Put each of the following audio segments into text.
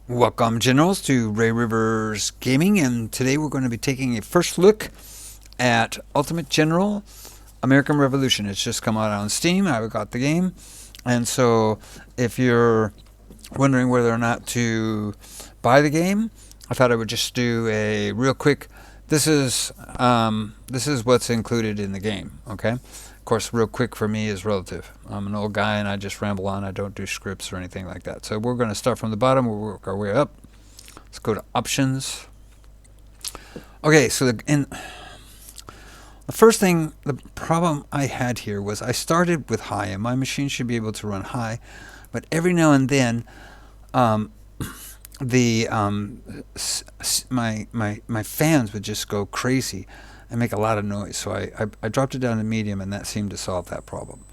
Welcome, Generals, to Ray Rivers Gaming, and today we're going to be taking a first look at Ultimate General American Revolution. It's just come out on Steam. I got the game, and so if you're wondering whether or not to buy the game, I thought I would just do a real quick. This is what's included in the game. Okay, of course, real quick for me is relative. I'm an old guy and I just ramble on. I don't do scripts or anything like that. So we're going to start from the bottom. We'll work our way up. Let's go to options. Okay, so the first thing, the problem I had here was I started with high, and my machine should be able to run high, but every now and then, my fans would just go crazy and make a lot of noise. So I dropped it down to medium, and that seemed to solve that problem.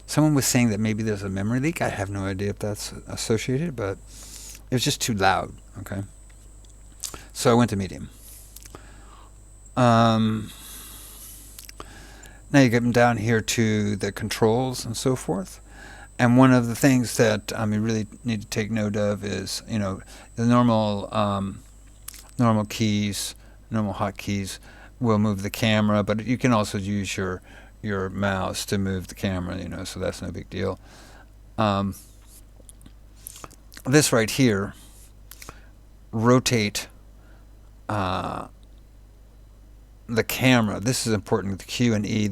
Someone was saying that maybe there's a memory leak. I have no idea if that's associated, but it was just too loud. Okay, so I went to medium. Now you get down here to the controls and so forth. And one of the things that you really need to take note of is, the normal keys, normal hotkeys will move the camera, but you can also use your mouse to move the camera, so that's no big deal. This right here, rotate the camera. This is important, the Q and E.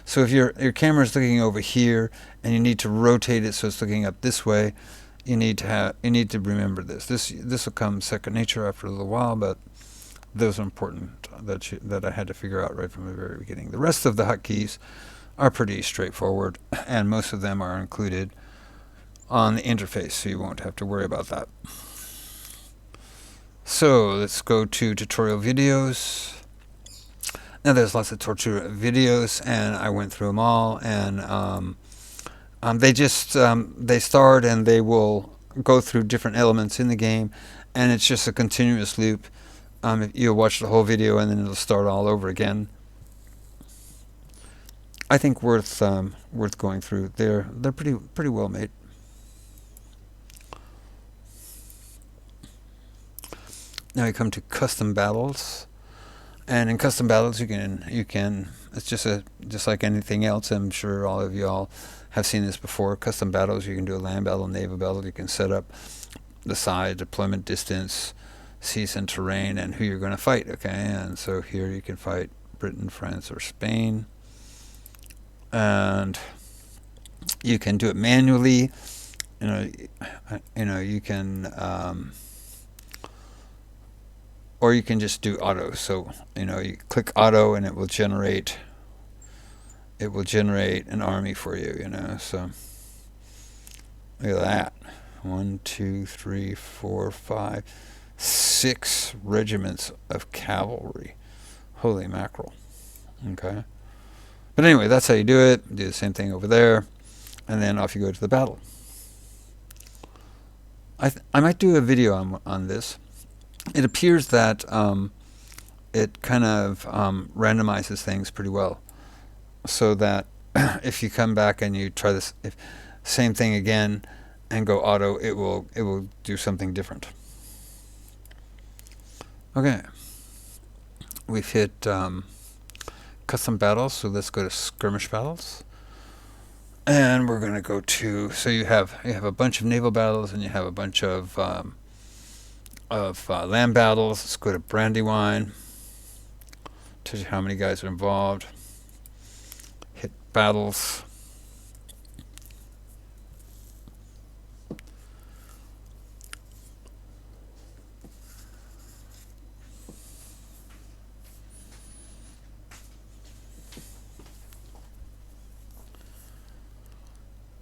So if your camera is looking over here and you need to rotate it so it's looking up this way, you need to remember this. This will come second nature after a little while, but those are important that I had to figure out right from the very beginning. The rest of the hotkeys are pretty straightforward, and most of them are included on the interface, so you won't have to worry about that. So let's go to tutorial videos. Now there's lots of tutorial videos, and I went through them all, and they start and they will go through different elements in the game, and it's just a continuous loop. You'll watch the whole video and then it'll start all over again. I think worth going through. They're pretty well made. Now we come to custom battles. And in custom battles, you can it's just like anything else. I'm sure all of y'all have seen this before. Custom battles, you can do a land battle, naval battle. You can set up the size, deployment distance, season, terrain, and who you're going to fight. Okay, and so here you can fight Britain, France, or Spain, and you can do it manually. You can. Or you can just do auto. So you click auto and it will generate an army for you. So look at that. 1, 2, 3, 4, 5, 6 regiments of cavalry. Holy mackerel. Okay. But anyway, that's how you do it. Do the same thing over there, and then off you go to the battle. I might do a video on this. It appears that it kind of randomizes things pretty well, so that if you come back and you try this same thing again and go auto, it will do something different. Okay, we've hit custom battles, so let's go to skirmish battles. And we're going to go to, so you have a bunch of naval battles and you have a bunch of land battles. Let's go to Brandywine. Tells you how many guys are involved. Hit battles.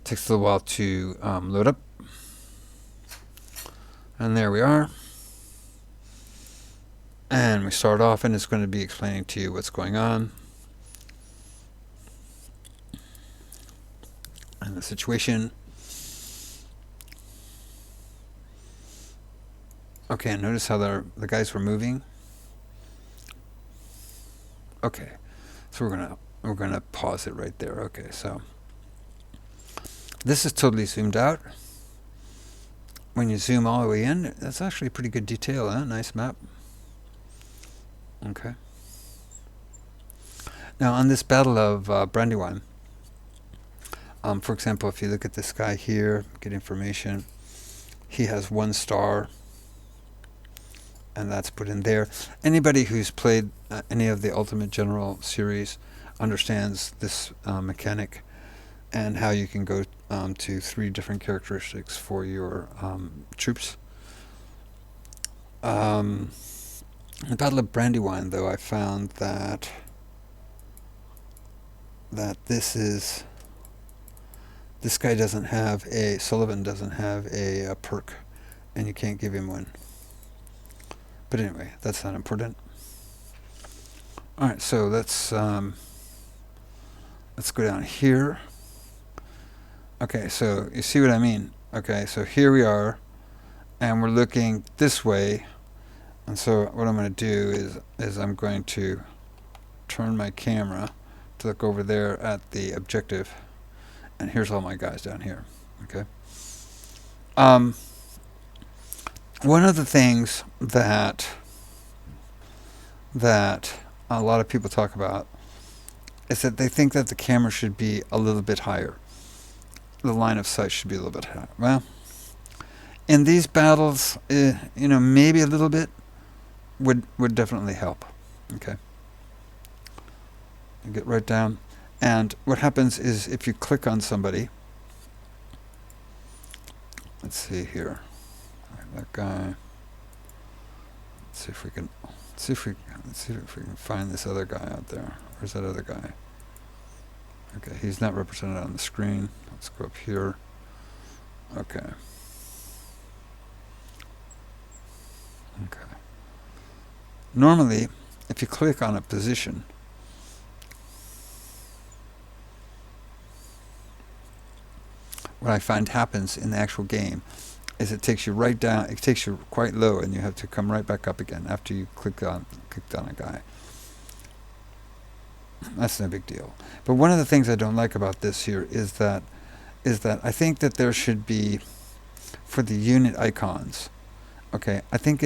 Takes a little while to load up. And there we are. And we start off, and it's going to be explaining to you what's going on and the situation. Okay, notice how the guys were moving. Okay, so we're gonna pause it right there. Okay, so this is totally zoomed out. when you zoom all the way in, that's actually pretty good detail, huh? Nice map. Okay. Now on this Battle of Brandywine, for example, if you look at this guy here, get information, he has 1 star, and that's put in there. Anybody who's played any of the Ultimate General series understands this mechanic and how you can go to 3 different characteristics for your troops. In the Battle of Brandywine, though, I found that this guy doesn't have Sullivan doesn't have a perk, and you can't give him one. But anyway, that's not important. All right, so let's go down here. Okay, so you see what I mean? Okay, so here we are, and we're looking this way. And so what I'm going to do is I'm going to turn my camera to look over there at the objective, and here's all my guys down here. Okay. One of the things that a lot of people talk about is that they think that the camera should be a little bit higher. The line of sight should be a little bit higher. Well, in these battles, maybe a little bit would definitely help. Okay. You get right down, and what happens is if you click on somebody, let's see here, all right, that guy. Let's see if we can find this other guy out there. Where's that other guy? Okay, he's not represented on the screen. Let's go up here. Okay. Okay. Normally, if you click on a position, what I find happens in the actual game is it takes you right down. It takes you quite low, and you have to come right back up again after you clicked on a guy. That's no big deal. But one of the things I don't like about this here is that I think that there should be, for the unit icons, okay, I think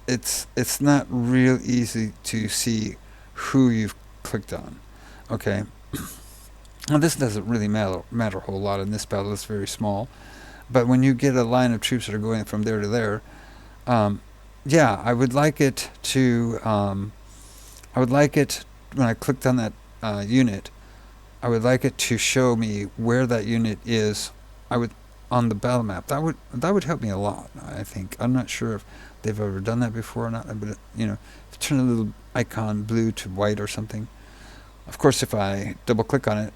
it's not real easy to see who you've clicked on. Okay. Well, this doesn't really matter a whole lot in this battle. It's very small. But when you get a line of troops that are going from there to there, yeah, I would like it to, when I clicked on that unit, I would like it to show me where that unit is. On the battle map. That would help me a lot, I think. I'm not sure if they've ever done that before or not, but turn a little icon blue to white or something. Of course, if I double click on it,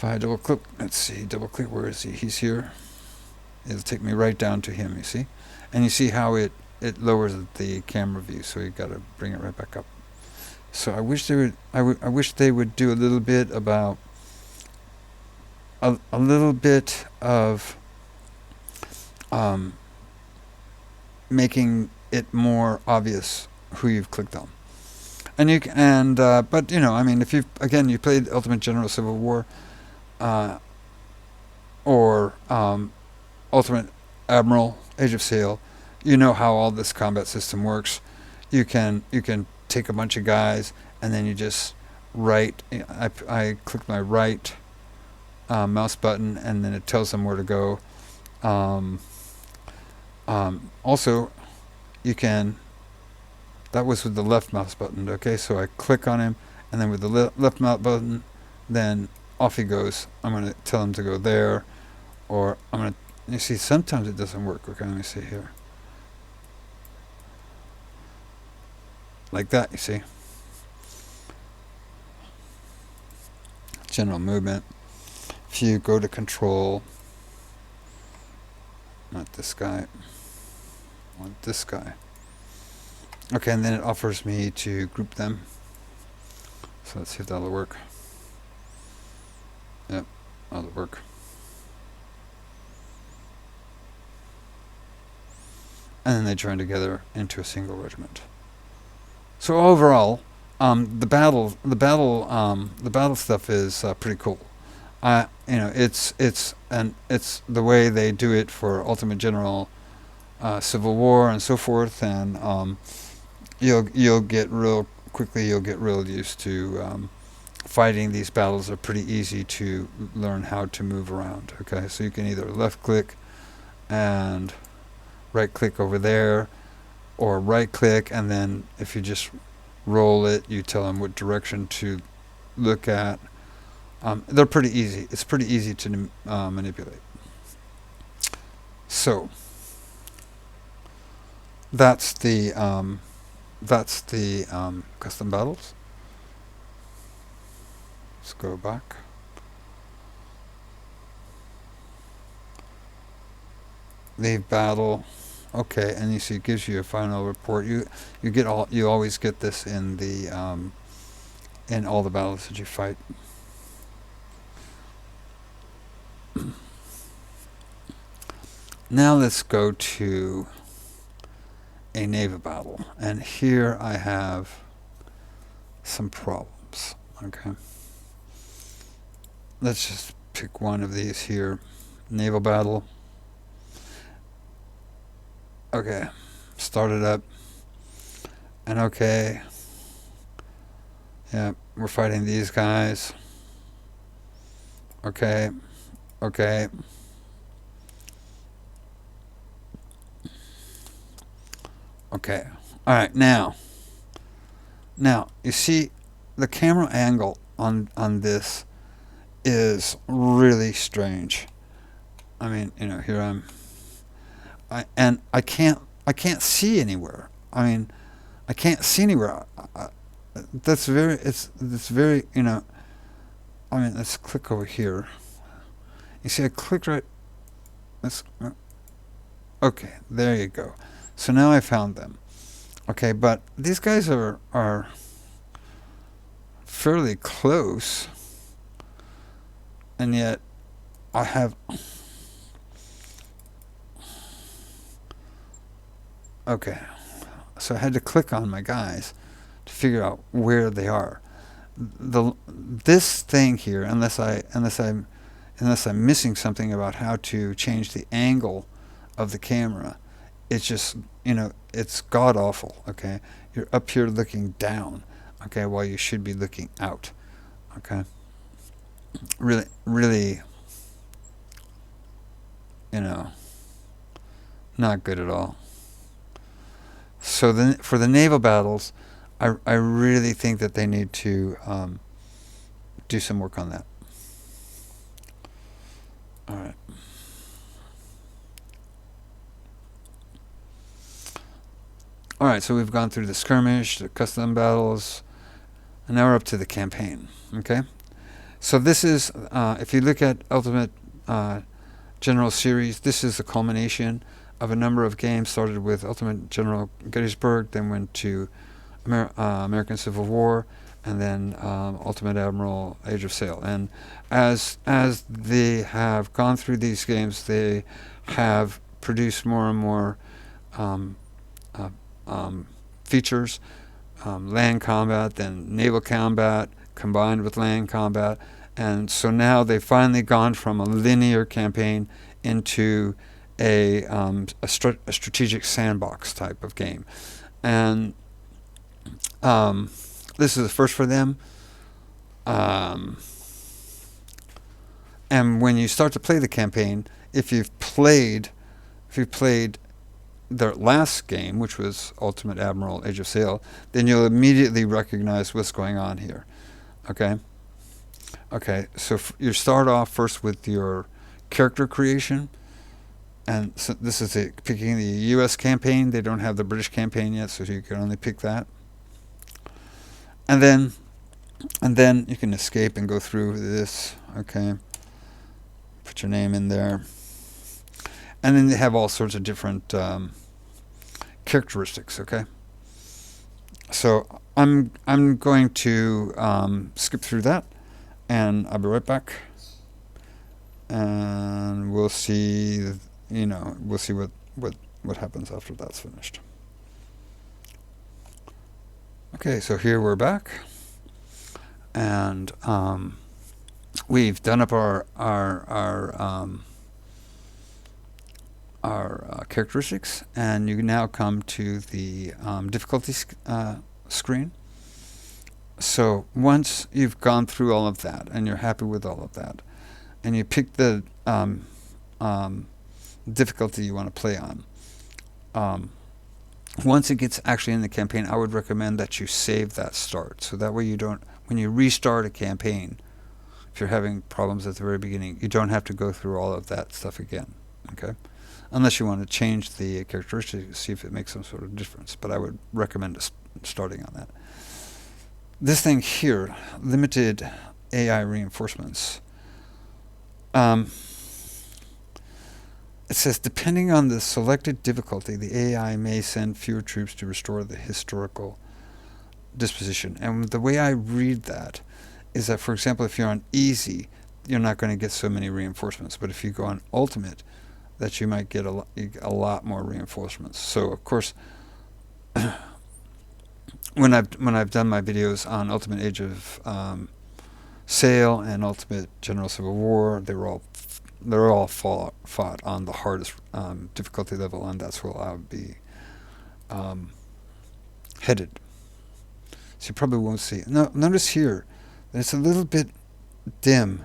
let's see, double click, where is he? He's here. It'll take me right down to him, you see? And you see how it lowers the camera view, so you got to bring it right back up. So I wish they would do a little bit about a little bit of making it more obvious who you've clicked on. And but I mean, if you played Ultimate General Civil War, or Ultimate Admiral Age of Sail, you know how all this combat system works. You can take a bunch of guys, and then you just I click my right mouse button, and then it tells them where to go. Also, you can. That was with the left mouse button. Okay, so I click on him, and then with the left mouse button, then off he goes. I'm going to tell him to go there, or I'm going to. You see, sometimes it doesn't work. Okay, let me see here. Like that, you see. General movement. If you go to control, not this guy, I want this guy. Okay, and then it offers me to group them. So let's see if that'll work. Yep, that'll work. And then they join together into a single regiment. So overall, the battle stuff is pretty cool. it's the way they do it for Ultimate General, Civil War, and so forth, and you'll get real quickly. You'll get real used to fighting these battles. Are pretty easy to learn how to move around. Okay, so you can either left click and right click over there, or right click, and then if you just roll it, you tell them what direction to look at. They're pretty easy. It's pretty easy to manipulate. So that's the custom battles. Let's go back. Leave battle. Okay, and you see it gives you a final report. You always get this in the in all the battles that you fight. Now let's go to a naval battle, and here I have some problems. Okay, let's just pick one of these here. Naval battle. Okay, start it up, and okay, yeah, we're fighting these guys. Okay, okay. Okay. All right. Now, you see, the camera angle on this is really strange. I mean, here I can't see anywhere. I mean, I can't see anywhere. That's very. It's very. I mean, let's click over here. You see, I clicked right. Let's. Okay, there you go. So now I found them. Okay, but these guys are fairly close, and yet I have. Okay, so I had to click on my guys to figure out where they are. This thing here, unless I'm missing something about how to change the angle of the camera, it's just it's god awful. Okay, you're up here looking down, okay, while you should be looking out. Okay, really, not good at all. So then, for the naval battles, I really think that they need to do some work on that. All right. All right, so we've gone through the skirmish, the custom battles, and now we're up to the campaign. Okay, so this is if you look at Ultimate General Series, this is the culmination of a number of games. Started with Ultimate General Gettysburg, then went to American Civil War, and then Ultimate Admiral Age of Sail. And as they have gone through these games, they have produced more and more features, land combat, then naval combat, combined with land combat. And so now they've finally gone from a linear campaign into a strategic sandbox type of game. And this is the first for them. And when you start to play the campaign, if you've played their last game, which was Ultimate Admiral Age of Sail, then you'll immediately recognize what's going on here. Okay? Okay, so you start off first with your character creation. And so this is picking the U.S. campaign. They don't have the British campaign yet, so you can only pick that. And then you can escape and go through this. Okay. Put your name in there. And then they have all sorts of different characteristics. Okay. So I'm going to skip through that, and I'll be right back. And we'll see. We'll see what happens after that's finished. Okay, so here we're back, and we've done up our characteristics, and you now come to the difficulty screen. So once you've gone through all of that and you're happy with all of that, and you pick the difficulty you want to play on, once it gets actually in the campaign, I would recommend that you save that start. So that way you don't, when you restart a campaign, if you're having problems at the very beginning, you don't have to go through all of that stuff again. Okay? Unless you want to change the characteristics to see if it makes some sort of difference. But I would recommend starting on that. This thing here, limited AI reinforcements. It says, depending on the selected difficulty, the AI may send fewer troops to restore the historical disposition. And the way I read that is that, for example, if you're on easy, you're not going to get so many reinforcements. But if you go on ultimate, that you might get a lot more reinforcements. So, of course, when I've done my videos on Ultimate Age of Sail and Ultimate General Civil War, they're all fought on the hardest difficulty level, and that's where I would be headed. So you probably won't see it. No, notice here that it's a little bit dim.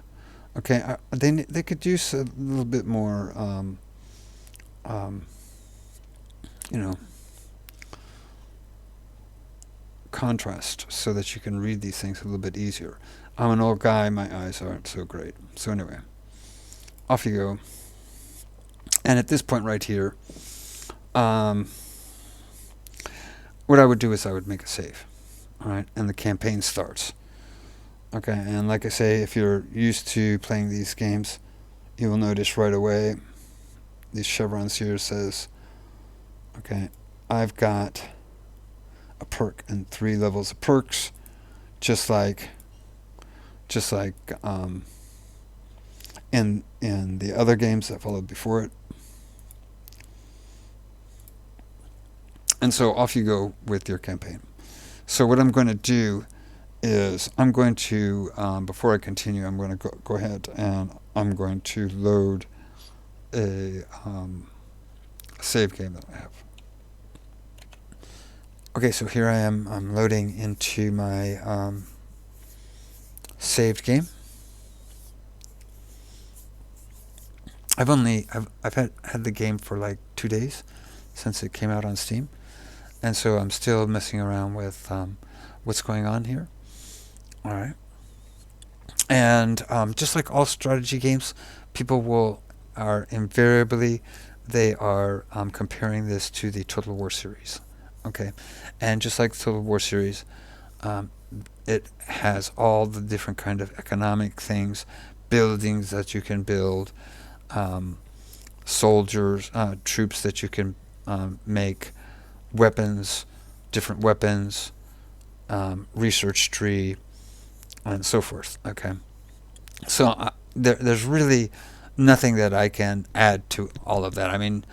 Okay, they could use a little bit more, contrast so that you can read these things a little bit easier. I'm an old guy, my eyes aren't so great. So anyway, off you go. And at this point right here, what I would do is I would make a save. All right, and the campaign starts. Okay, and like I say, if you're used to playing these games, you will notice right away these chevrons here says, okay, I've got a perk and 3 levels of perks, just like in the other games that followed before it. And so off you go with your campaign. So what I'm going to do is I'm going to, before I continue, I'm going to go ahead and I'm going to load a save game that I have. Okay, so here I am. I'm loading into my saved game. I've had the game for like 2 days since it came out on Steam, and so I'm still messing around with what's going on here. All right, and just like all strategy games, people are invariably comparing this to the Total War series. Okay, and just like the Total War series, it has all the different kind of economic things, buildings that you can build, soldiers, troops that you can make, weapons, different weapons, research tree, and so forth. Okay, so there's really nothing that I can add to all of that. I mean,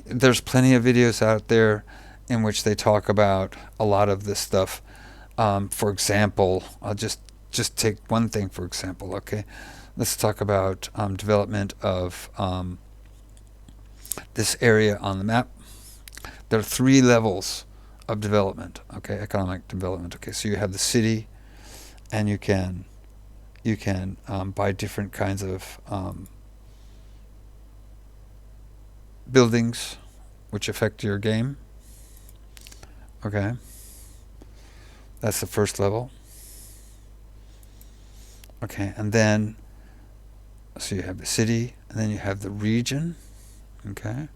there's plenty of videos out there in which they talk about a lot of this stuff. For example, I'll just take one thing for example. Okay, let's talk about development of this area on the map. There are 3 levels of development. Okay, economic development. Okay, so you have the city, and you can buy different kinds of buildings which affect your game. Okay, that's the first level. Okay, and then so you have the city, and then you have the region. Okay,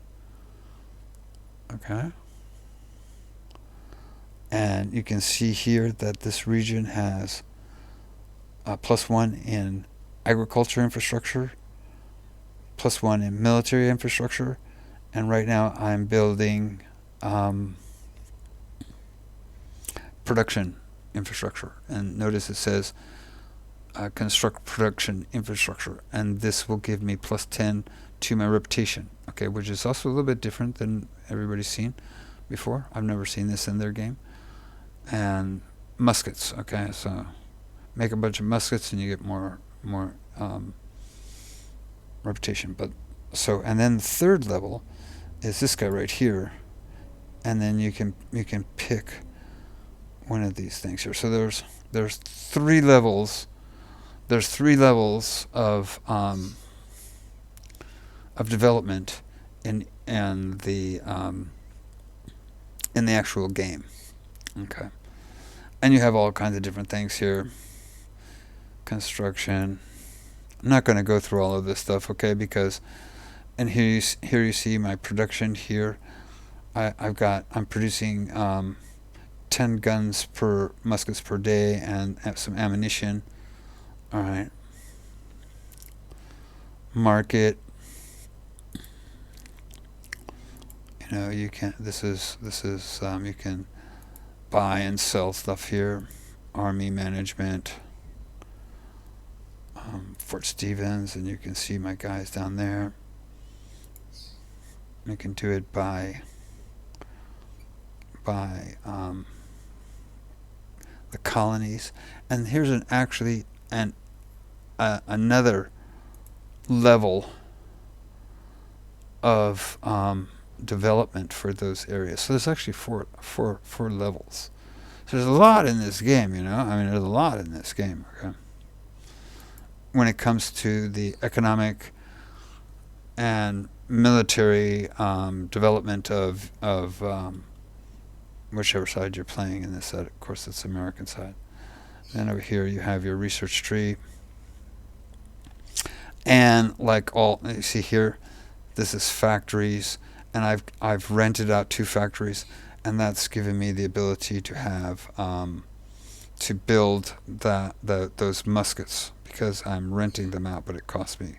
and you can see here that this region has +1 in agriculture infrastructure, +1 in military infrastructure, and right now I'm building production infrastructure. And notice it says construct production infrastructure, and this will give me +10 to my reputation. Okay, which is also a little bit different than everybody's seen before. I've never seen this in their game. And muskets. Okay, so make a bunch of muskets and you get more more reputation. But so, and then the third level is this guy right here, and then you can pick one of these things here. So there's three levels. There's three levels of development in the actual game. Okay, and you have all kinds of different things here. Construction. I'm not going to go through all of this stuff, okay? Because, and here you see my production here. I'm producing 10 muskets per day, and some ammunition. All right. Market. You know, you can. This is you can buy and sell stuff here. Army management. Fort Stevens, and you can see my guys down there. You can do it by the colonies, and here's another level of development for those areas. So there's actually four levels. So there's a lot in this game, you know. I mean, there's a lot in this game. Okay. When it comes to the economic and military development of whichever side you're playing in this side. Of course, it's the American side. Then over here you have your research tree. And like all, you see here, this is factories, and I've rented out 2 factories, and that's given me the ability to have to build those muskets, because I'm renting them out, but it costs me.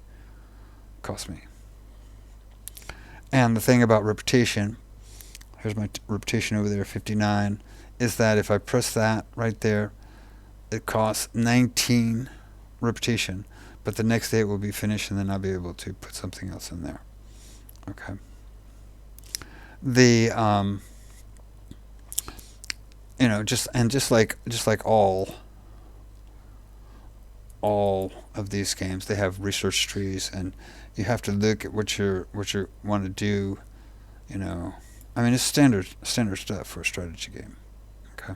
And the thing about reputation, here's my reputation over there, 59, is that if I press that right there, it costs 19 reputation, but the next day it will be finished, and then I'll be able to put something else in there. Okay. The you know, just like all of these games, they have research trees, and you have to look at what you want to do. You know, I mean, it's standard stuff for a strategy game. Okay.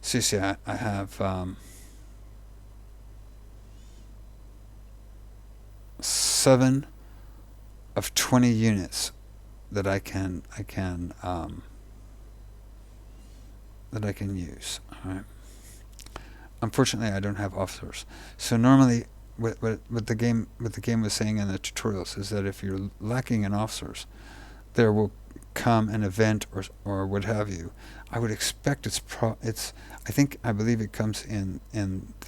So you see, I have 7 of 20 units that I can use. All right. Unfortunately, I don't have officers. So normally, what the game was saying in the tutorials is that if you're lacking in officers, there will come an event or what have you. I would expect I believe it comes in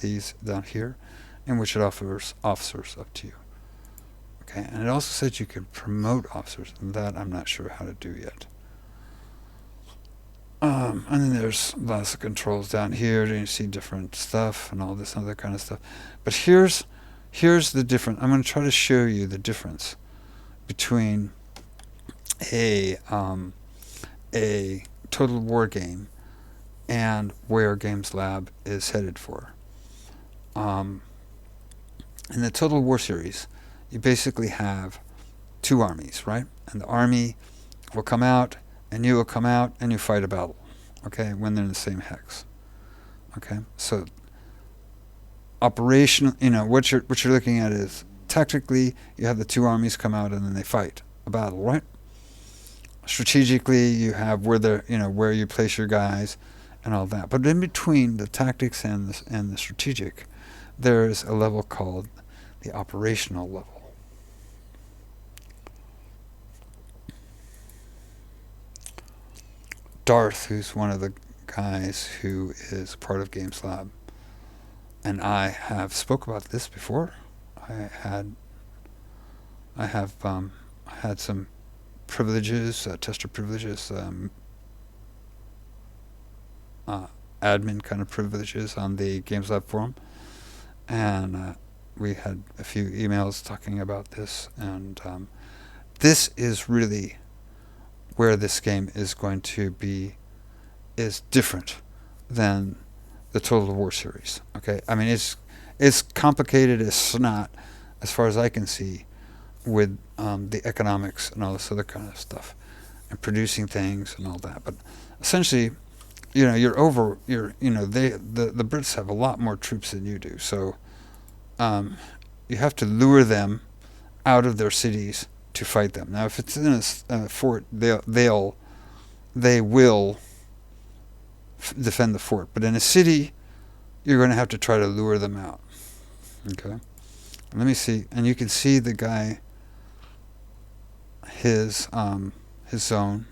these down here, in which it offers officers up to you. Okay, and it also says you can promote officers, and that I'm not sure how to do yet. And then there's lots of controls down here, and you see different stuff and all this other kind of stuff. But here's the difference. I'm going to try to show you the difference between a Total War game and where Games Lab is headed for. In the Total War series, you basically have 2 armies, right? And the army will come out, and you will come out, and you fight a battle, okay, when they're in the same hex. Okay, so operational, what you're looking at is tactically, you have the 2 armies come out, and then they fight a battle, right? Strategically, you have where you place your guys and all that. But in between the tactics and the strategic, there's a level called the operational level. Darth, who's one of the guys who is part of Games Lab, and I have spoke about this before. I have had some privileges, tester privileges, admin kind of privileges on the Games Lab forum, and we had a few emails talking about this, and this is really where this game is going to be is different than the Total War series. Okay, I mean it's complicated as snot, as far as I can see, with the economics and all this other kind of stuff, and producing things and all that. But essentially, the Brits have a lot more troops than you do, so you have to lure them out of their cities to fight them. Now, if it's in a fort, they will defend the fort. But in a city, you're going to have to try to lure them out. Okay. Let me see, and you can see the guy, his zone,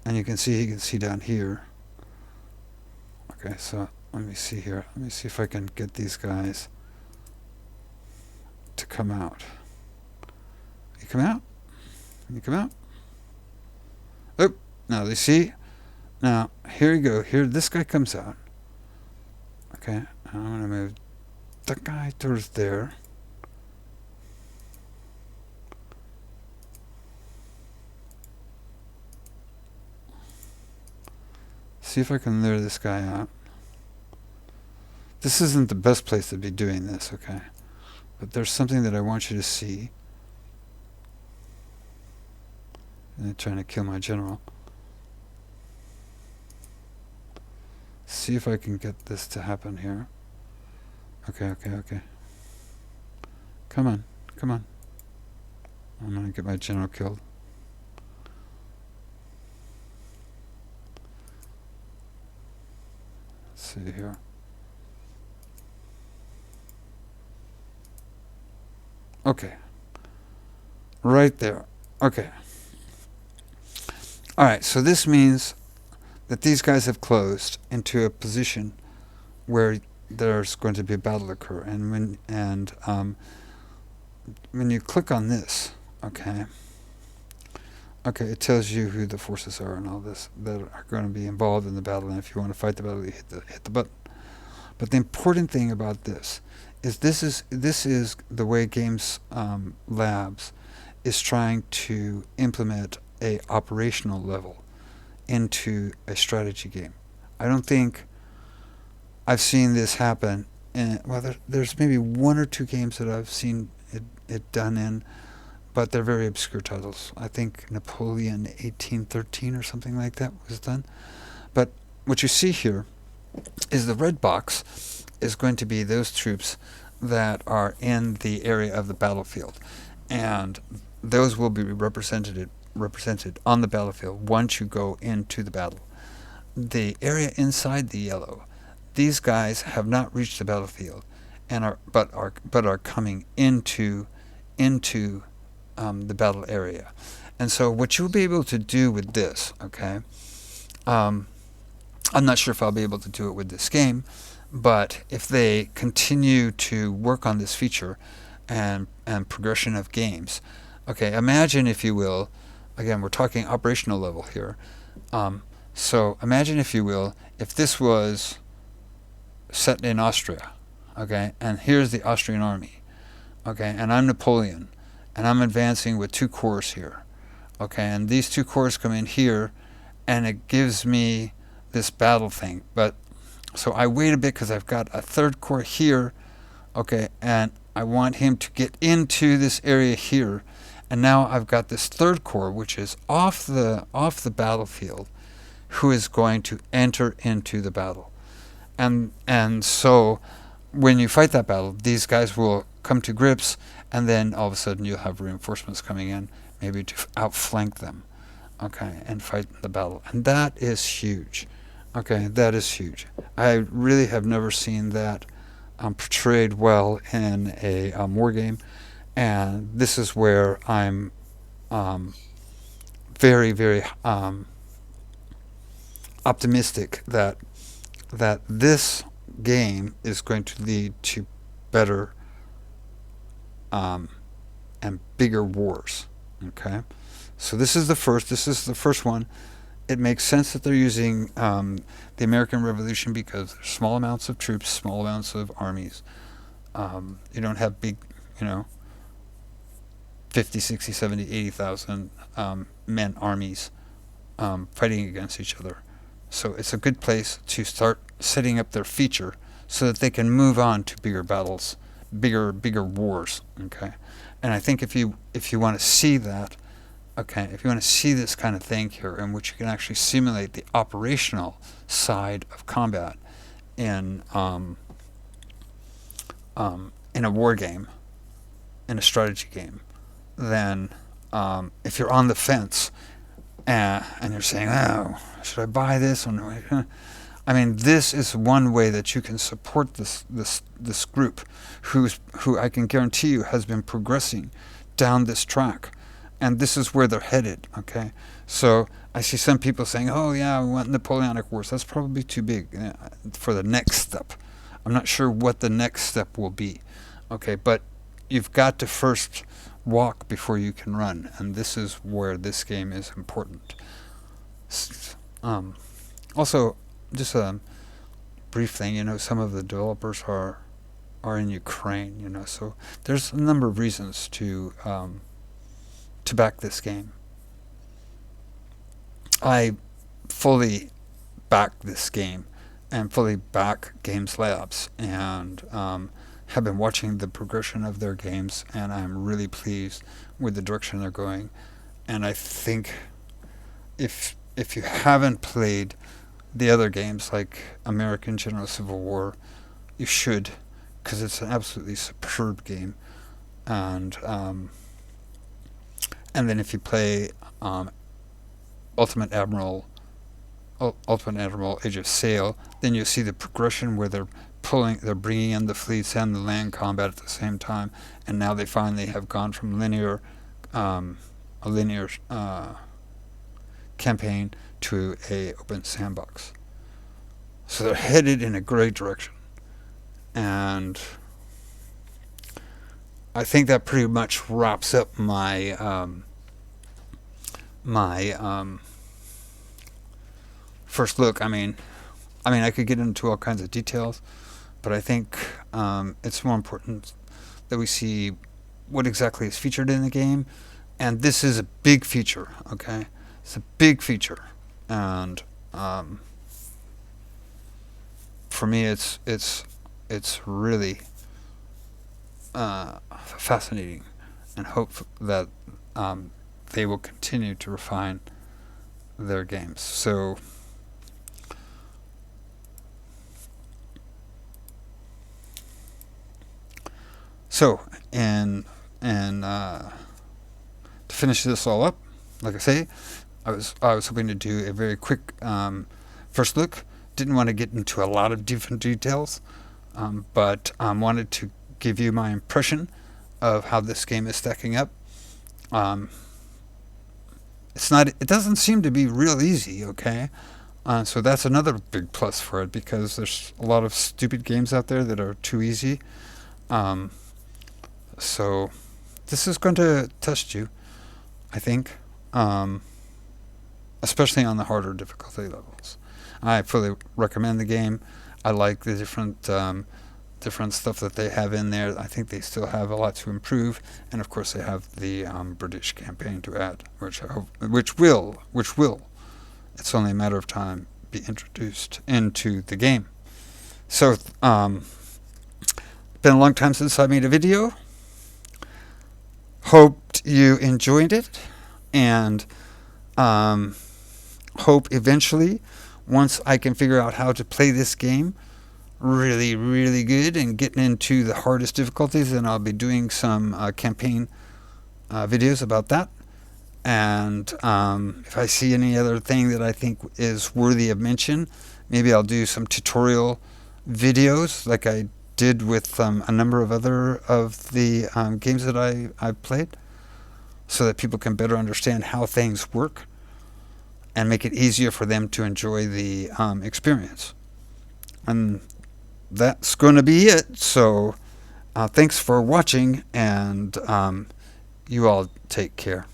and he can see down here. Okay, so let me see here. Let me see if I can get these guys to come out. You come out? You come out? Oh, now they see. Now here you go. Here, this guy comes out. Okay, I'm gonna move that guy towards there. See if I can lure this guy out. This isn't the best place to be doing this, okay? But there's something that I want you to see. And they're trying to kill my general. See if I can get this to happen here. Okay. Come on. I'm gonna get my general killed. Let's see here. Okay. Right there. Okay. Alright, so this means that these guys have closed into a position where there's going to be a battle occur. And when you click on this, okay, it tells you who the forces are and all this that are going to be involved in the battle. And if you want to fight the battle, you hit the button. But the important thing about this is this is the way Games Labs is trying to implement a operational level into a strategy game. I don't think I've seen this happen. There's maybe one or two games that I've seen it done in, but they're very obscure titles. I think Napoleon 1813 or something like that was done. But what you see here is the red box is going to be those troops that are in the area of the battlefield, and those will be represented on the battlefield once you go into the battle. The area inside the yellow, these guys have not reached the battlefield, and are coming into the battle area. And so what you'll be able to do with this, okay, I'm not sure if I'll be able to do it with this game, but if they continue to work on this feature and progression of games, okay, imagine, if you will, again, we're talking operational level here. So imagine, if you will, if this was set in Austria, okay, and here's the Austrian army, okay, and I'm Napoleon, and I'm advancing with 2 corps here, okay, and these 2 corps come in here, and it gives me this battle thing. But so I wait a bit because I've got a 3rd corps here, okay, and I want him to get into this area here. And now I've got this 3rd corps, which is off the battlefield, who is going to enter into the battle. And so when you fight that battle, these guys will come to grips, and then all of a sudden you'll have reinforcements coming in, maybe to outflank them, okay, and fight the battle. And that is huge. Okay, that is huge. I really have never seen that portrayed well in a war game. And this is where I'm very, very optimistic that this game is going to lead to better and bigger wars. Okay, so this is the first one. It makes sense that they're using the American Revolution because there's small amounts of troops, small amounts of armies. You don't have big, 50, 60, 70, 80,000 men armies fighting against each other. So it's a good place to start setting up their feature so that they can move on to bigger battles, bigger wars. Okay, and I think if you want to see that, okay, if you want to see this kind of thing here, in which you can actually simulate the operational side of combat in a war game, in a strategy game, then if you're on the fence and you're saying, oh, should I buy this or no? I mean, this is one way that you can support this group, who I can guarantee you has been progressing down this track, and this is where they're headed. Okay, so I see some people saying, "Oh yeah, we want Napoleonic Wars." That's probably too big for the next step. I'm not sure what the next step will be. Okay, but you've got to first walk before you can run, and this is where this game is important. Also, just a brief thing, some of the developers are in Ukraine, so there's a number of reasons to back this game. I fully back this game and fully back Games Labs, and have been watching the progression of their games, and I'm really pleased with the direction they're going. And I think if you haven't played the other games like American General Civil War, you should, because it's an absolutely superb game. And then if you play Ultimate Admiral Age of Sail, then you see the progression where they're bringing in the fleets and the land combat at the same time, and now they finally have gone from a linear campaign to a open sandbox. So they're headed in a great direction, and I think that pretty much wraps up my first look. I mean, I could get into all kinds of details, but I think it's more important that we see what exactly is featured in the game, and this is a big feature. Okay, it's a big feature, and for me, it's really fascinating, and hope that they will continue to refine their games. So, and to finish this all up, like I say, I was hoping to do a very quick first look. Didn't want to get into a lot of different details, but wanted to give you my impression of how this game is stacking up. It doesn't seem to be real easy. Okay, so that's another big plus for it, because there's a lot of stupid games out there that are too easy. So this is going to test you, I think, especially on the harder difficulty levels. I fully recommend the game. I like the different stuff that they have in there. I think they still have a lot to improve, and of course they have the British campaign to add, which will. It's only a matter of time be introduced into the game. So, been a long time since I made a video. Hoped you enjoyed it, and hope eventually, once I can figure out how to play this game really, really good and getting into the hardest difficulties, then I'll be doing some campaign videos about that. And if I see any other thing that I think is worthy of mention, maybe I'll do some tutorial videos like I did with a number of other of the games that I've played, so that people can better understand how things work and make it easier for them to enjoy the experience. And that's going to be it. So thanks for watching, and you all take care.